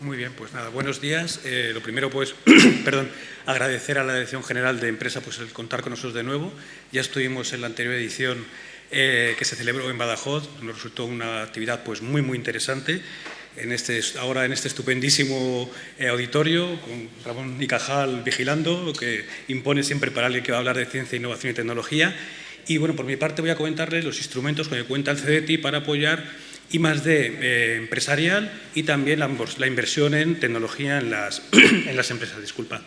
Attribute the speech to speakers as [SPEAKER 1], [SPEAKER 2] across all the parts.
[SPEAKER 1] Muy bien, pues nada, buenos días. Lo primero, pues, perdón, agradecer a la Dirección General de Empresa pues, el contar con nosotros de nuevo. Ya estuvimos en la anterior edición que se celebró en Badajoz. Nos resultó una actividad pues, muy interesante. Ahora en este estupendísimo auditorio, con Ramón y Cajal vigilando, lo que impone siempre para alguien que va a hablar de ciencia, innovación y tecnología. Y bueno, por mi parte voy a comentarles los instrumentos con que cuenta el CDTI para apoyar I+D empresarial y también la inversión en tecnología en las empresas. Disculpa.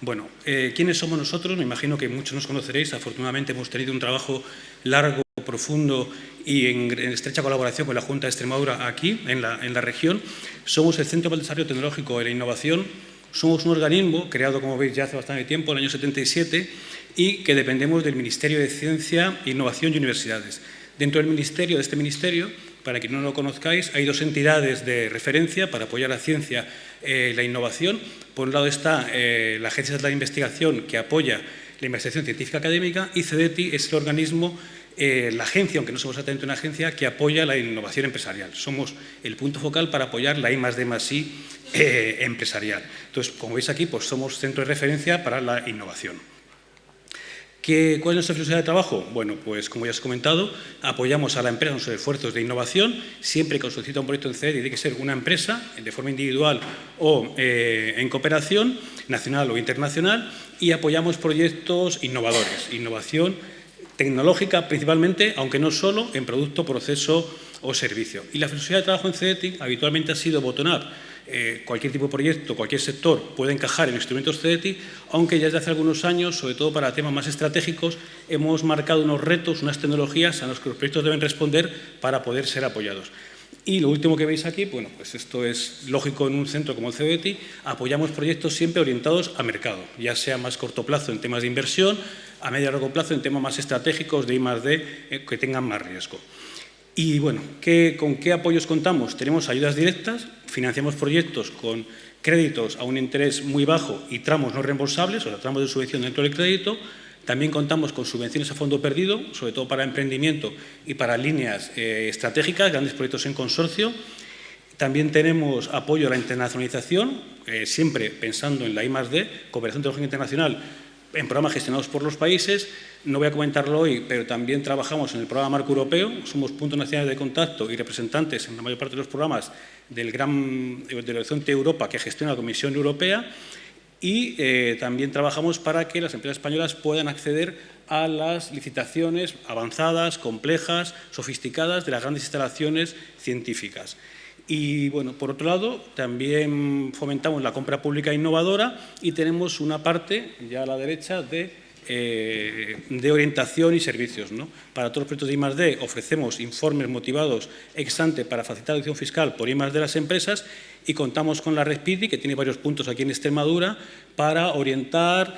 [SPEAKER 1] Bueno, ¿quiénes somos nosotros? Me imagino que muchos nos conoceréis. Afortunadamente hemos tenido un trabajo largo, profundo y en estrecha colaboración con la Junta de Extremadura aquí, en la región. Somos el Centro para el Desarrollo Tecnológico y la Innovación. Somos un organismo creado, como veis, ya hace bastante tiempo, en el año 77, y que dependemos del Ministerio de Ciencia, Innovación y Universidades. Dentro de este ministerio, para quienes no lo conozcáis, hay dos entidades de referencia para apoyar la ciencia y la innovación. Por un lado está la Agencia de Investigación, que apoya la investigación científica académica, y CDTI es el organismo, la agencia, aunque no somos exactamente una agencia, que apoya la innovación empresarial. Somos el punto focal para apoyar la I+D+I empresarial. Entonces, como veis aquí, pues somos centro de referencia para la innovación. ¿Cuál es nuestra filosofía de trabajo? Bueno, pues como ya os he comentado, apoyamos a la empresa en sus esfuerzos de innovación. Siempre que os solicita un proyecto en CDTI tiene que ser una empresa, de forma individual o en cooperación, nacional o internacional, y apoyamos proyectos innovadores, innovación tecnológica principalmente, aunque no solo, en producto, proceso o servicio. Y la filosofía de trabajo en CDTI habitualmente ha sido bottom-up. Cualquier tipo de proyecto, cualquier sector puede encajar en instrumentos CDTI, aunque ya desde hace algunos años, sobre todo para temas más estratégicos, hemos marcado unos retos, unas tecnologías a los que los proyectos deben responder para poder ser apoyados. Y lo último que veis aquí, bueno, pues esto es lógico en un centro como el CDTI, apoyamos proyectos siempre orientados a mercado, ya sea a más corto plazo en temas de inversión, a medio y largo plazo en temas más estratégicos de I+D que tengan más riesgo. Y bueno, ¿con qué apoyos contamos? Tenemos ayudas directas, financiamos proyectos con créditos a un interés muy bajo y tramos no reembolsables, o sea, tramos de subvención dentro del crédito. También contamos con subvenciones a fondo perdido, sobre todo para emprendimiento y para líneas estratégicas, grandes proyectos en consorcio. También tenemos apoyo a la internacionalización, siempre pensando en la I+D, cooperación tecnológica internacional, en programas gestionados por los países. No voy a comentarlo hoy, pero también trabajamos en el programa Marco Europeo. Somos puntos nacionales de contacto y representantes en la mayor parte de los programas del Horizonte Europa que gestiona la Comisión Europea. Y también trabajamos para que las empresas españolas puedan acceder a las licitaciones avanzadas, complejas, sofisticadas de las grandes instalaciones científicas. Y, bueno, por otro lado, también fomentamos la compra pública innovadora y tenemos una parte, ya a la derecha, de orientación y servicios, ¿no? Para todos los proyectos de I+D ofrecemos informes motivados ex ante para facilitar la deducción fiscal por I+D de las empresas, y contamos con la red PIDI, que tiene varios puntos aquí en Extremadura, para orientar,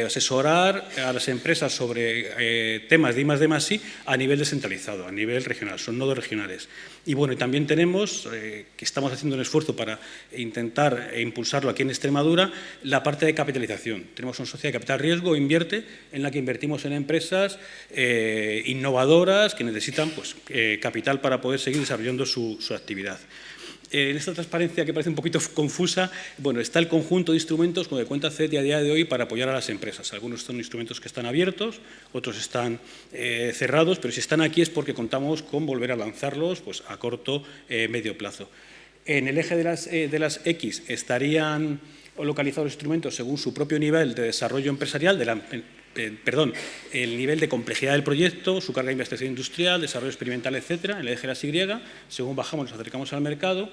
[SPEAKER 1] asesorar a las empresas sobre temas de I+D+I a nivel descentralizado, a nivel regional, son nodos regionales. Y bueno, también tenemos, que estamos haciendo un esfuerzo para intentar impulsarlo aquí en Extremadura, la parte de capitalización. Tenemos una sociedad de capital riesgo, Invierte, en la que invertimos en empresas innovadoras que necesitan pues, capital para poder seguir desarrollando su actividad. En esta transparencia, que parece un poquito confusa, bueno, está el conjunto de instrumentos con que cuenta CDTI a día de hoy para apoyar a las empresas. Algunos son instrumentos que están abiertos, otros están cerrados, pero si están aquí es porque contamos con volver a lanzarlos pues, a corto, medio plazo. En el eje de las X estarían localizados los instrumentos según su propio nivel de desarrollo empresarial, el nivel de complejidad del proyecto, su carga de investigación industrial, desarrollo experimental, etcétera. En el eje de las Y, según bajamos, nos acercamos al mercado.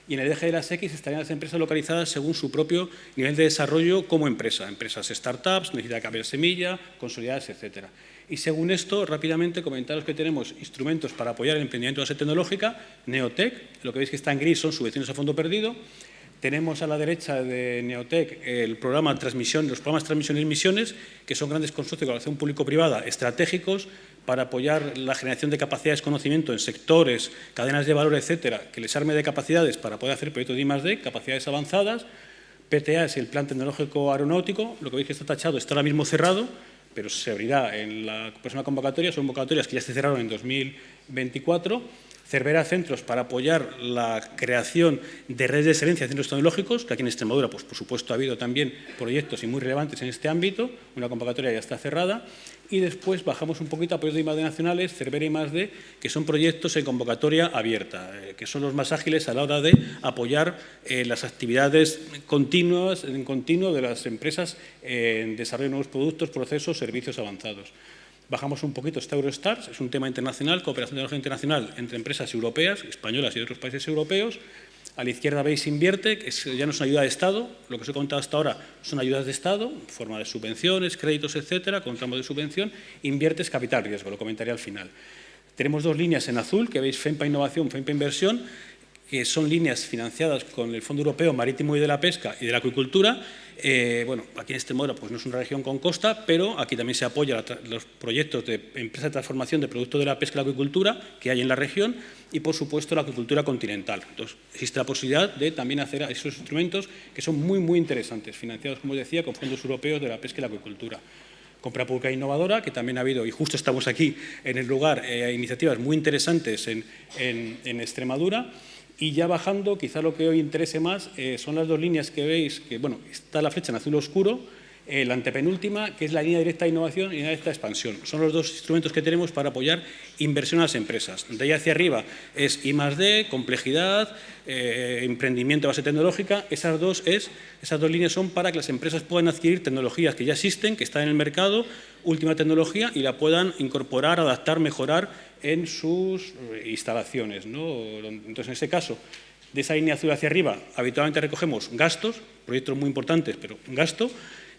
[SPEAKER 1] Y en el eje de las X estarían las empresas localizadas según su propio nivel de desarrollo como empresa. Empresas startups, necesidad de cambiar semilla, consolidadas, etcétera. Y según esto, rápidamente comentaros que tenemos instrumentos para apoyar el emprendimiento de base tecnológica, Neotec. Lo que veis que está en gris son subvenciones a fondo perdido. Tenemos a la derecha de Neotec los programas de transmisión y emisiones, que son grandes consorcios de colaboración público-privada estratégicos para apoyar la generación de capacidades de conocimiento en sectores, cadenas de valor, etcétera, que les arme de capacidades para poder hacer proyectos de I+D, capacidades avanzadas. PTA es el Plan Tecnológico Aeronáutico. Lo que veis que está tachado está ahora mismo cerrado, pero se abrirá en la próxima convocatoria. Son convocatorias que ya se cerraron en 2024. Cervera Centros para apoyar la creación de redes de excelencia de centros tecnológicos, que aquí en Extremadura, pues, por supuesto, ha habido también proyectos y muy relevantes en este ámbito. Una convocatoria ya está cerrada. Y después bajamos un poquito a proyectos de I+D nacionales, Cervera I+D, que son proyectos en convocatoria abierta, que son los más ágiles a la hora de apoyar las actividades continuas, en continuo de las empresas en desarrollo de nuevos productos, procesos, servicios avanzados. Bajamos un poquito, está Eurostars, es un tema internacional, cooperación tecnológica internacional entre empresas europeas, españolas y de otros países europeos. A la izquierda veis Invierte, que ya no es una ayuda de Estado, lo que os he contado hasta ahora son ayudas de Estado, en forma de subvenciones, créditos, etcétera, con tramos de subvención. Invierte es capital riesgo, lo comentaré al final. Tenemos dos líneas en azul, que veis FEMPA Innovación, FEMPA Inversión, que son líneas financiadas con el Fondo Europeo Marítimo y de la Pesca y de la Acuicultura. Bueno, aquí en Extremadura pues no es una región con costa, pero aquí también se apoya los proyectos de empresas de transformación de productos de la pesca y la acuicultura que hay en la región y, por supuesto, la acuicultura continental. Entonces, existe la posibilidad de también hacer esos instrumentos que son muy, muy interesantes, financiados, como os decía, con fondos europeos de la pesca y la acuicultura. Compra pública innovadora, que también ha habido, y justo estamos aquí en el lugar, iniciativas muy interesantes en Extremadura. Y ya bajando, quizá lo que hoy interese más son las dos líneas que veis, que bueno, está la flecha en azul oscuro, la antepenúltima, que es la línea directa de innovación y la línea directa de expansión. Son los dos instrumentos que tenemos para apoyar inversión a las empresas. De ahí hacia arriba es I+D, complejidad, emprendimiento de base tecnológica. Esas dos líneas son para que las empresas puedan adquirir tecnologías que ya existen, que están en el mercado, última tecnología, y la puedan incorporar, adaptar, mejorar en sus instalaciones, ¿no? Entonces, en ese caso, de esa línea azul hacia arriba, habitualmente recogemos gastos, proyectos muy importantes, pero gasto,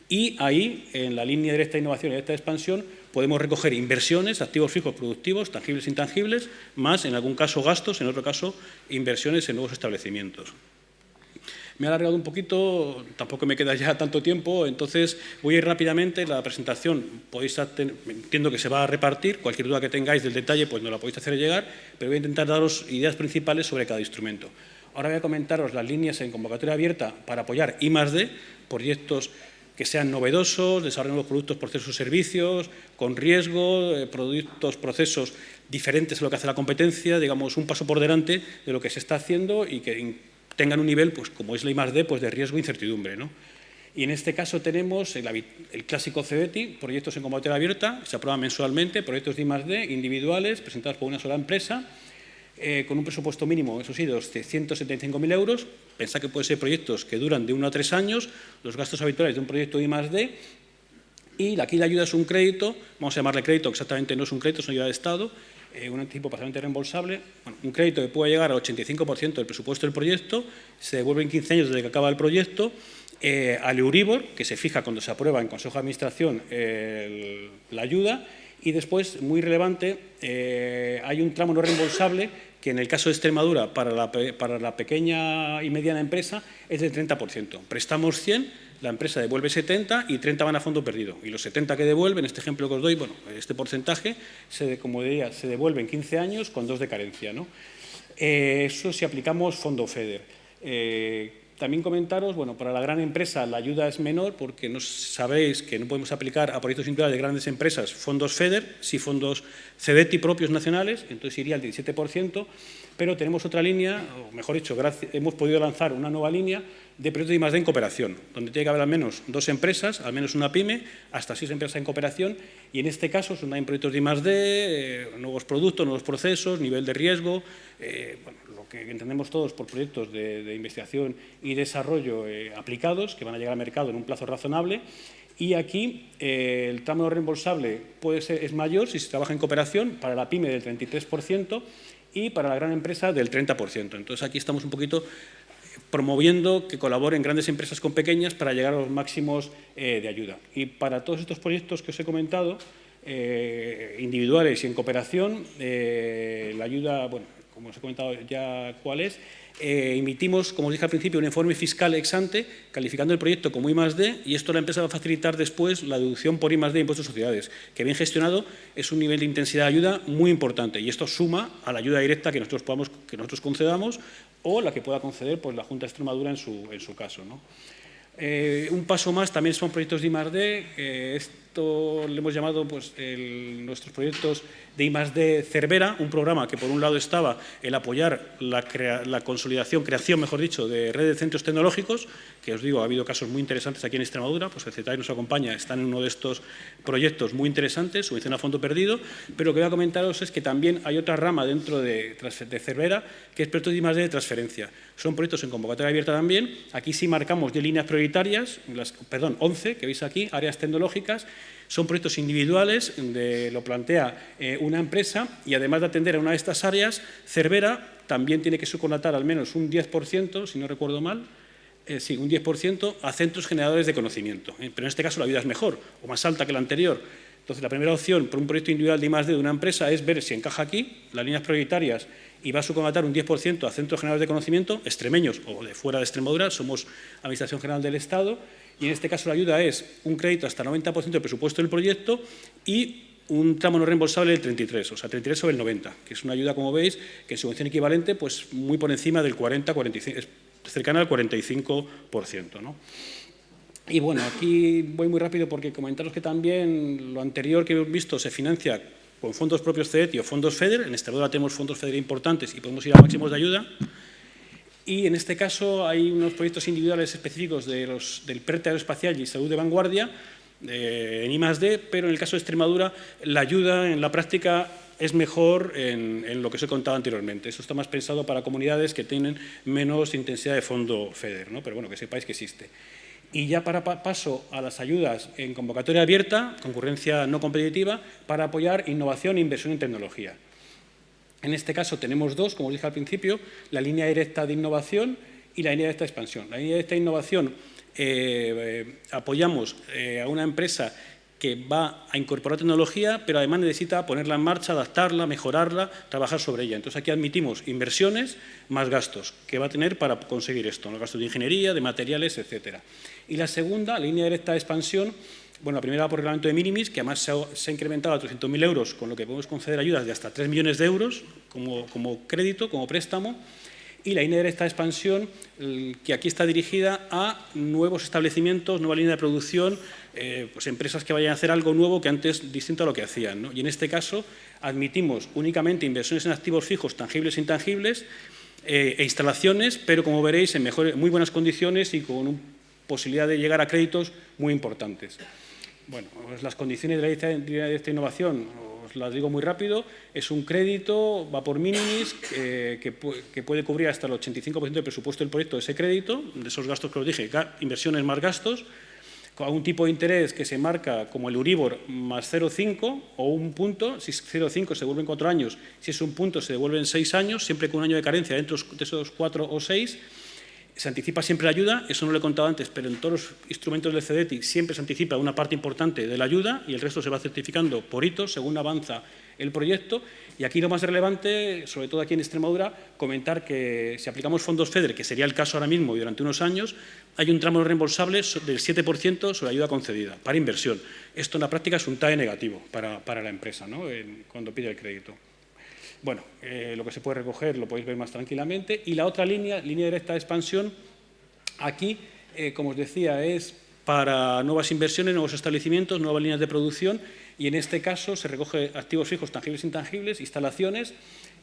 [SPEAKER 1] y ahí, en la línea directa de innovación y directa de expansión, podemos recoger inversiones, activos fijos productivos, tangibles e intangibles, más, en algún caso, gastos, en otro caso, inversiones en nuevos establecimientos. Me he alargado un poquito, tampoco me queda ya tanto tiempo, entonces voy a ir rápidamente. La presentación entiendo que se va a repartir, cualquier duda que tengáis del detalle pues nos la podéis hacer llegar, pero voy a intentar daros ideas principales sobre cada instrumento. Ahora voy a comentaros las líneas en convocatoria abierta para apoyar I+D, proyectos que sean novedosos, desarrollen nuevos productos, procesos, servicios, con riesgo, productos, procesos diferentes a lo que hace la competencia, digamos un paso por delante de lo que se está haciendo y que tengan un nivel, pues como es la I+D, pues de riesgo e incertidumbre, ¿no? Y en este caso tenemos el clásico CEBETI, proyectos en convocatoria abierta, se aprueban mensualmente, proyectos de I+D individuales presentados por una sola empresa, con un presupuesto mínimo, eso sí, de 175.000 euros. Pensad que pueden ser proyectos que duran de 1 a 3 años, los gastos habituales de un proyecto de I+D, y aquí la ayuda es un crédito, vamos a llamarle crédito, exactamente no es un crédito, es una ayuda de Estado, un anticipo parcialmente reembolsable, bueno, un crédito que puede llegar al 85% del presupuesto del proyecto, se devuelve en 15 años desde que acaba el proyecto, al Euribor, que se fija cuando se aprueba en Consejo de Administración la ayuda, y después, muy relevante, hay un tramo no reembolsable que en el caso de Extremadura para la pequeña y mediana empresa es del 30%. Prestamos 100, la empresa devuelve 70 y 30 van a fondo perdido. Y los 70 que devuelven, este ejemplo que os doy, bueno, este porcentaje, como diría, se devuelve en 15 años con 2 de carencia, ¿no? Eso si aplicamos fondo FEDER. También comentaros, bueno, para la gran empresa la ayuda es menor porque no sabéis que no podemos aplicar a proyectos individuales de grandes empresas fondos FEDER, sí fondos CEBETI propios nacionales, entonces iría al 17%, pero tenemos otra línea, o mejor dicho, hemos podido lanzar una nueva línea de proyectos de I+D en cooperación, donde tiene que haber al menos 2 empresas, al menos una pyme, hasta 6 empresas en cooperación, y en este caso son también proyectos de I+D, nuevos productos, nuevos procesos, nivel de riesgo, bueno, lo que entendemos todos por proyectos de investigación y desarrollo aplicados, que van a llegar al mercado en un plazo razonable. Y aquí el tramo no reembolsable es mayor si se trabaja en cooperación, para la pyme del 33% y para la gran empresa del 30%. Entonces, aquí estamos un poquito promoviendo que colaboren grandes empresas con pequeñas para llegar a los máximos de ayuda. Y para todos estos proyectos que os he comentado, individuales y en cooperación, la ayuda, bueno, como os he comentado ya cuál es, emitimos, como os dije al principio, un informe fiscal ex ante, calificando el proyecto como I+D, y esto la empresa va a facilitar después la deducción por I+D de impuestos de sociedades, que bien gestionado es un nivel de intensidad de ayuda muy importante, y esto suma a la ayuda directa que nosotros concedamos o la que pueda conceder pues, la Junta de Extremadura en su caso, ¿no? Un paso más, también son proyectos de I+D, proyecto le hemos llamado pues, nuestros proyectos de I+D Cervera, un programa que por un lado estaba el apoyar la consolidación, creación, mejor dicho, de red de centros tecnológicos, que os digo, ha habido casos muy interesantes aquí en Extremadura, pues el CETAI nos acompaña, están en uno de estos proyectos muy interesantes, subvención a fondo perdido, pero lo que voy a comentaros es que también hay otra rama dentro de Cervera, que es proyectos de I+D de transferencia. Son proyectos en convocatoria abierta también, aquí sí marcamos 10 líneas prioritarias, 11 que veis aquí, áreas tecnológicas. Son proyectos individuales, lo plantea una empresa y además de atender a una de estas áreas, Cervera también tiene que subcontratar al menos un 10%, si no recuerdo mal, sí, un 10% a centros generadores de conocimiento. Pero en este caso la ayuda es mejor o más alta que la anterior. Entonces, la primera opción por un proyecto individual de I+D de una empresa es ver si encaja aquí, las líneas prioritarias, y va a subcontratar un 10% a centros generadores de conocimiento, extremeños o de fuera de Extremadura, somos Administración General del Estado, y en este caso la ayuda es un crédito hasta el 90% del presupuesto del proyecto y un tramo no reembolsable del 33, o sea, 33 sobre el 90, que es una ayuda, como veis, que en subvención equivalente, pues muy por encima del 40-45, es cercana al 45%, ¿no? Y bueno, aquí voy muy rápido porque comentaros que también lo anterior que hemos visto se financia con fondos propios CEDETI o fondos FEDER. En Extremadura tenemos fondos FEDER importantes y podemos ir a máximos de ayuda. Y en este caso hay unos proyectos individuales específicos del PERTE aeroespacial y salud de vanguardia en I+D, pero en el caso de Extremadura la ayuda en la práctica es mejor en lo que os he contado anteriormente. Eso está más pensado para comunidades que tienen menos intensidad de fondo FEDER, ¿no? Pero bueno, que sepáis que existe. Y ya paso a las ayudas en convocatoria abierta, concurrencia no competitiva, para apoyar innovación e inversión en tecnología. En este caso tenemos dos, como os dije al principio, la línea directa de innovación y la línea directa de expansión. La línea directa de innovación apoyamos a una empresa que va a incorporar tecnología, pero además necesita ponerla en marcha, adaptarla, mejorarla, trabajar sobre ella. Entonces, aquí admitimos inversiones más gastos que va a tener para conseguir esto, los gastos de ingeniería, de materiales, etcétera. Y la segunda, la línea directa de expansión, bueno, la primera por reglamento de minimis, que además se ha incrementado a 300.000 euros, con lo que podemos conceder ayudas de hasta 3 millones de euros como crédito, como préstamo. Y la línea directa de expansión, que aquí está dirigida a nuevos establecimientos, nueva línea de producción, pues empresas que vayan a hacer algo nuevo que antes distinto a lo que hacían, ¿no? Y en este caso admitimos únicamente inversiones en activos fijos, tangibles e intangibles, e instalaciones, pero como veréis en muy buenas condiciones y con posibilidad de llegar a créditos muy importantes. Bueno, pues las condiciones de la línea directa de innovación, os las digo muy rápido, es un crédito, va por minimis, que puede cubrir hasta el 85% del presupuesto del proyecto de ese crédito, de esos gastos que os dije, inversiones más gastos, con un tipo de interés que se marca como el Euribor más 0,5 o un punto, si es 0,5 se devuelve en 4 años, si es un punto se devuelve en 6 años, siempre con un año de carencia dentro de esos 4 o 6, se anticipa siempre la ayuda, eso no lo he contado antes, pero en todos los instrumentos del CEDETI siempre se anticipa una parte importante de la ayuda y el resto se va certificando por hitos según avanza el proyecto. Y aquí lo más relevante, sobre todo aquí en Extremadura, comentar que si aplicamos fondos FEDER, que sería el caso ahora mismo y durante unos años, hay un tramo reembolsable del 7% sobre ayuda concedida para inversión. Esto en la práctica es un TAE negativo para la empresa, ¿no? Cuando pide el crédito. Bueno, lo que se puede recoger lo podéis ver más tranquilamente. Y la otra línea directa de expansión, aquí, como os decía, es para nuevas inversiones, nuevos establecimientos, nuevas líneas de producción, y en este caso se recoge activos fijos, tangibles e intangibles, instalaciones.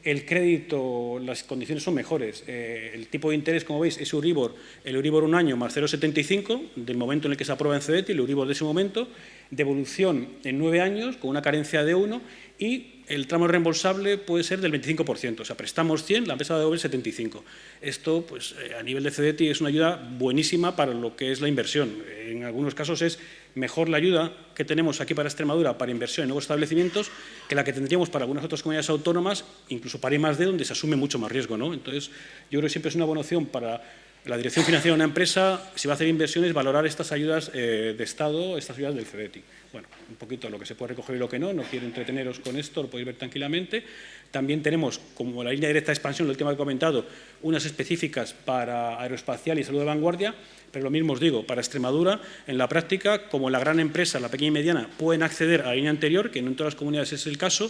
[SPEAKER 1] El crédito, las condiciones son mejores. El tipo de interés, como veis, es Euribor, el Euribor un año más 0,75 del momento en el que se aprueba en CEDETI, el Euribor de ese momento, devolución en 9 años con una carencia de 1 y el tramo reembolsable puede ser del 25%, o sea, prestamos 100, la empresa devuelve 75. Esto, pues, a nivel de CEDETI es una ayuda buenísima para lo que es la inversión. En algunos casos es mejor la ayuda que tenemos aquí para Extremadura para inversión en nuevos establecimientos que la que tendríamos para algunas otras comunidades autónomas, incluso para I+D, donde se asume mucho más riesgo, ¿no? Entonces, yo creo que siempre es una buena opción para la dirección financiera de una empresa, si va a hacer inversiones, valorar estas ayudas de Estado, estas ayudas del CEDETI. Bueno, un poquito lo que se puede recoger y lo que no quiero entreteneros con esto, lo podéis ver tranquilamente. También tenemos, como la línea directa de expansión, el tema que he comentado, unas específicas para aeroespacial y salud de vanguardia, pero lo mismo os digo, para Extremadura, en la práctica, como la gran empresa, la pequeña y mediana, pueden acceder a la línea anterior, que no en todas las comunidades es el caso,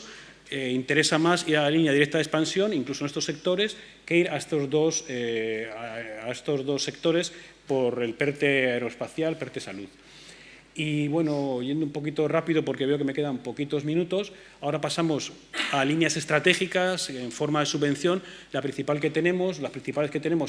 [SPEAKER 1] interesa más ir a la línea directa de expansión, incluso en estos sectores, que ir a estos dos sectores por el PERTE aeroespacial, PERTE salud. Y bueno, yendo un poquito rápido porque veo que me quedan poquitos minutos, ahora pasamos a líneas estratégicas en forma de subvención. Las principales que tenemos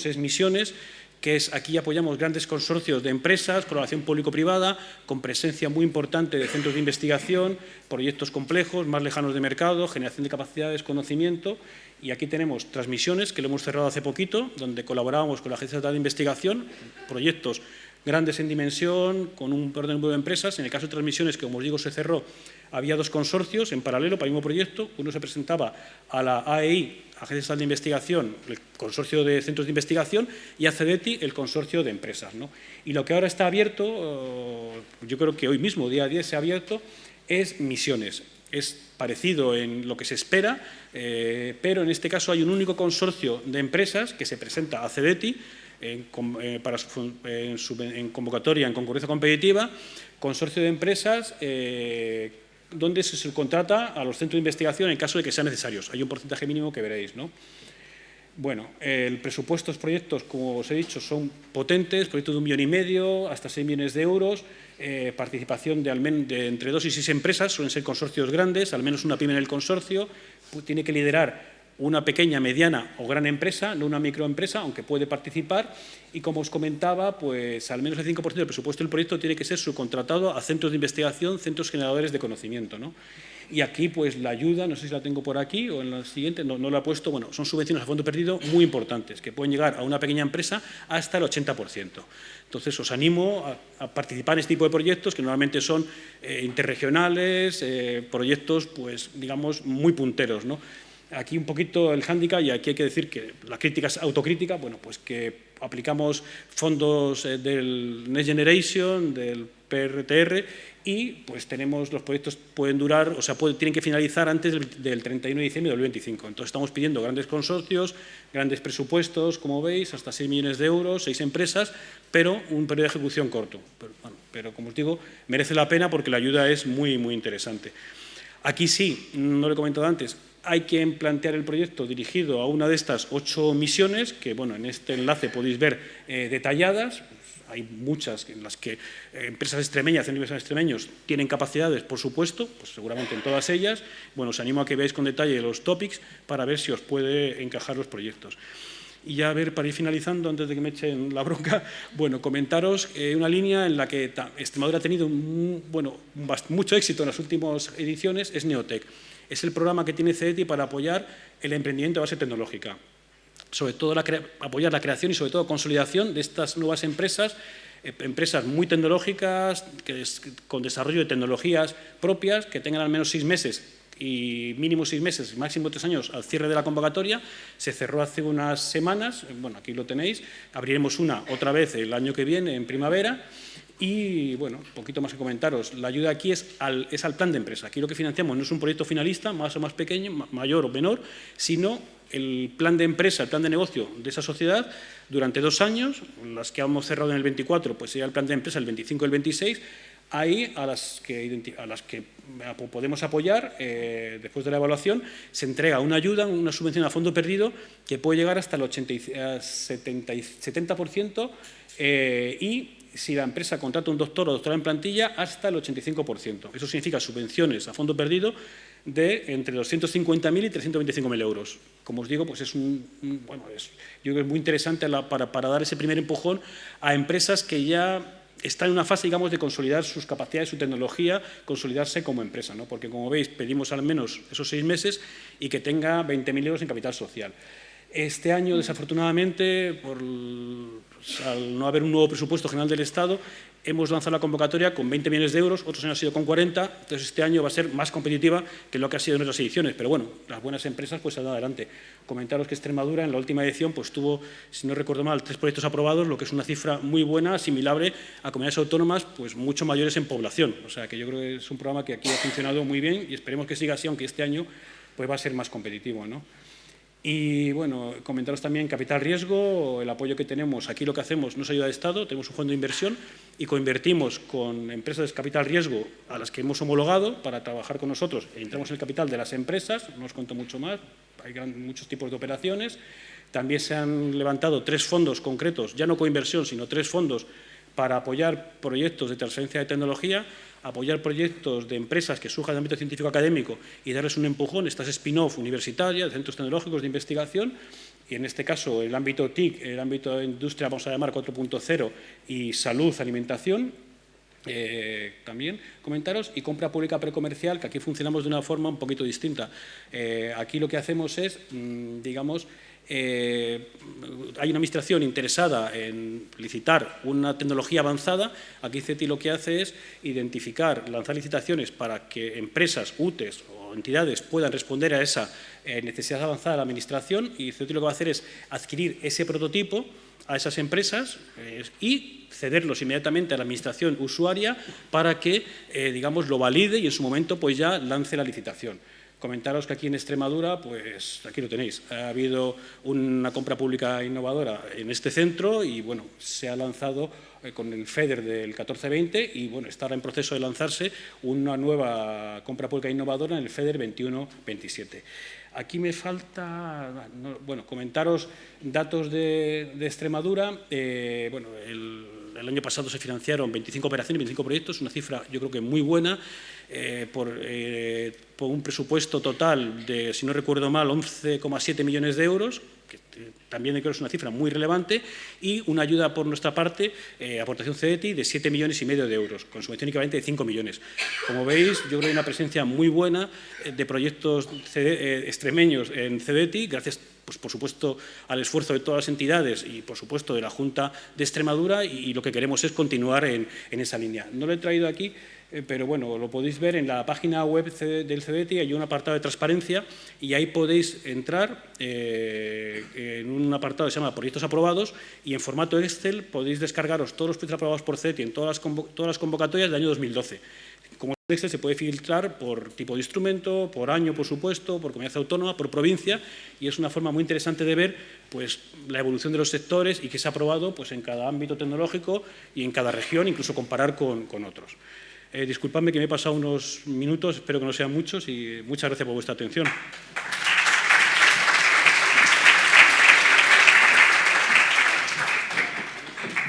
[SPEAKER 1] es Misiones, que es aquí apoyamos grandes consorcios de empresas, colaboración público-privada, con presencia muy importante de centros de investigación, proyectos complejos, más lejanos de mercado, generación de capacidades, conocimiento. Y aquí tenemos Transmisiones, que lo hemos cerrado hace poquito, donde colaborábamos con la Agencia Estatal de Investigación, proyectos grandes en dimensión, con un orden de empresas. En el caso de Transmisiones, que como os digo se cerró, había dos consorcios en paralelo para el mismo proyecto. Uno se presentaba a la AEI, Agencia Estatal de Investigación, el consorcio de centros de investigación, y a CEDETI, el consorcio de empresas, ¿no? Y lo que ahora está abierto, yo creo que hoy mismo, día 10, se ha abierto, es Misiones. Es parecido en lo que se espera, pero en este caso hay un único consorcio de empresas que se presenta a CEDETI, en convocatoria, en concurrencia competitiva, consorcio de empresas donde se subcontrata a los centros de investigación en caso de que sean necesarios. Hay un porcentaje mínimo que veréis, ¿no? Bueno, el presupuesto de estos proyectos, como os he dicho, son potentes, proyectos de 1,5 millones, hasta 6 millones de euros, participación de entre 2 y 6 empresas, suelen ser consorcios grandes, al menos una pyme en el consorcio, tiene que liderar una pequeña, mediana o gran empresa, no una microempresa, aunque puede participar. Y como os comentaba, pues al menos el 5% del presupuesto del proyecto tiene que ser subcontratado a centros de investigación, centros generadores de conocimiento, ¿no? Y aquí, pues la ayuda, no sé si la tengo por aquí o en la siguiente, no la he puesto, bueno, son subvenciones a fondo perdido muy importantes, que pueden llegar a una pequeña empresa hasta el 80%. Entonces, os animo a participar en este tipo de proyectos, que normalmente son interregionales, proyectos, pues, digamos, muy punteros, ¿no? Aquí un poquito el hándicap, y aquí hay que decir que la crítica es autocrítica, bueno, pues que aplicamos fondos del Next Generation, del PRTR, y pues tenemos, los proyectos pueden durar, o sea, tienen que finalizar antes del 31 de diciembre de 2025. Entonces estamos pidiendo grandes consorcios, grandes presupuestos, como veis, hasta 6 millones de euros, 6 empresas, pero un periodo de ejecución corto. Pero como os digo, merece la pena porque la ayuda es muy, muy interesante. Aquí sí, no lo he comentado antes, hay que plantear el proyecto dirigido a una de estas 8 misiones, que bueno, en este enlace podéis ver detalladas. Hay muchas en las que empresas extremeñas, centros de investigación extremeños, tienen capacidades, por supuesto, pues seguramente en todas ellas. Bueno, os animo a que veáis con detalle los topics para ver si os puede encajar los proyectos. Y ya, a ver, para ir finalizando, antes de que me echen la bronca, bueno, comentaros una línea en la que Extremadura ha tenido mucho éxito en las últimas ediciones, es Neotec. Es el programa que tiene CEDETI para apoyar el emprendimiento de base tecnológica. Sobre todo apoyar la creación y sobre todo consolidación de estas nuevas empresas, empresas muy tecnológicas, con desarrollo de tecnologías propias, que tengan al menos 6 meses y mínimo 6 meses, máximo 3 años al cierre de la convocatoria. Se cerró hace unas semanas, bueno, aquí lo tenéis, abriremos una otra vez el año que viene, en primavera. Y, bueno, un poquito más que comentaros, la ayuda aquí es al plan de empresa. Aquí lo que financiamos no es un proyecto finalista, más o más pequeño, mayor o menor, sino el plan de empresa, el plan de negocio de esa sociedad durante 2 años, las que hemos cerrado en el 24, pues sería el plan de empresa el 25 y el 26, ahí a las que podemos apoyar, después de la evaluación, se entrega una ayuda, una subvención a fondo perdido que puede llegar hasta el 70% y si la empresa contrata un doctor o doctora en plantilla, hasta el 85%. Eso significa subvenciones a fondo perdido de entre 250.000 y 325.000 euros. Como os digo, pues es yo creo que es muy interesante para dar ese primer empujón a empresas que ya están en una fase, digamos, de consolidar sus capacidades, su tecnología, consolidarse como empresa, ¿no? Porque, como veis, pedimos al menos esos 6 meses y que tenga 20.000 euros en capital social. Este año, desafortunadamente, al no haber un nuevo presupuesto general del Estado, hemos lanzado la convocatoria con 20 millones de euros, otros años ha sido con 40, entonces este año va a ser más competitiva que lo que ha sido en otras ediciones, pero bueno, las buenas empresas pues saldrán adelante. Comentaros que Extremadura en la última edición pues tuvo, si no recuerdo mal, 3 proyectos aprobados, lo que es una cifra muy buena, asimilable a comunidades autónomas pues mucho mayores en población, o sea que yo creo que es un programa que aquí ha funcionado muy bien y esperemos que siga así, aunque este año pues va a ser más competitivo, ¿no? Y, bueno, comentaros también capital riesgo, el apoyo que tenemos. Aquí lo que hacemos no es ayuda de Estado, tenemos un fondo de inversión y coinvertimos con empresas de capital riesgo a las que hemos homologado para trabajar con nosotros. Entramos en el capital de las empresas, no os cuento mucho más, hay muchos tipos de operaciones. También se han levantado 3 fondos concretos, ya no coinversión, sino 3 fondos para apoyar proyectos de transferencia de tecnología, apoyar proyectos de empresas que surjan del ámbito científico-académico y darles un empujón, estas spin-off universitarias, centros tecnológicos de investigación, y en este caso el ámbito TIC, el ámbito de industria, vamos a llamar 4.0, y salud, alimentación. También comentaros, y compra pública precomercial, que aquí funcionamos de una forma un poquito distinta. Aquí lo que hacemos es, digamos, hay una administración interesada en licitar una tecnología avanzada. Aquí CETI lo que hace es identificar, lanzar licitaciones para que empresas, UTEs o entidades puedan responder a esa necesidad avanzada de la administración, y CETI lo que va a hacer es adquirir ese prototipo a esas empresas y cederlos inmediatamente a la administración usuaria para que, digamos, lo valide y en su momento pues ya lance la licitación. Comentaros que aquí en Extremadura, pues aquí lo tenéis, ha habido una compra pública innovadora en este centro y, bueno, se ha lanzado con el FEDER del 14-20 y, bueno, está ahora en proceso de lanzarse una nueva compra pública innovadora en el FEDER 21-27. Aquí me falta, bueno, comentaros datos de Extremadura. Bueno, el año pasado se financiaron 25 operaciones, 25 proyectos, una cifra yo creo que muy buena, por un presupuesto total de, si no recuerdo mal, 11,7 millones de euros, que también creo que es una cifra muy relevante, y una ayuda por nuestra parte, aportación CETI, de 7,5 millones de euros, con subvención equivalente de 5 millones. Como veis, yo creo que hay una presencia muy buena de proyectos extremeños en CEDETI, gracias, pues, por supuesto, al esfuerzo de todas las entidades y, por supuesto, de la Junta de Extremadura, y lo que queremos es continuar en esa línea. No lo he traído aquí, pero bueno, lo podéis ver en la página web del CEDETI, hay un apartado de transparencia y ahí podéis entrar en un apartado que se llama Proyectos aprobados, y en formato Excel podéis descargaros todos los proyectos aprobados por CEDETI en todas las convocatorias del año 2012. Como Excel se puede filtrar por tipo de instrumento, por año, por supuesto, por comunidad autónoma, por provincia, y es una forma muy interesante de ver pues, la evolución de los sectores y qué se ha aprobado pues, en cada ámbito tecnológico y en cada región, incluso comparar con otros. Disculpadme que me he pasado unos minutos, espero que no sean muchos, y muchas gracias por vuestra atención.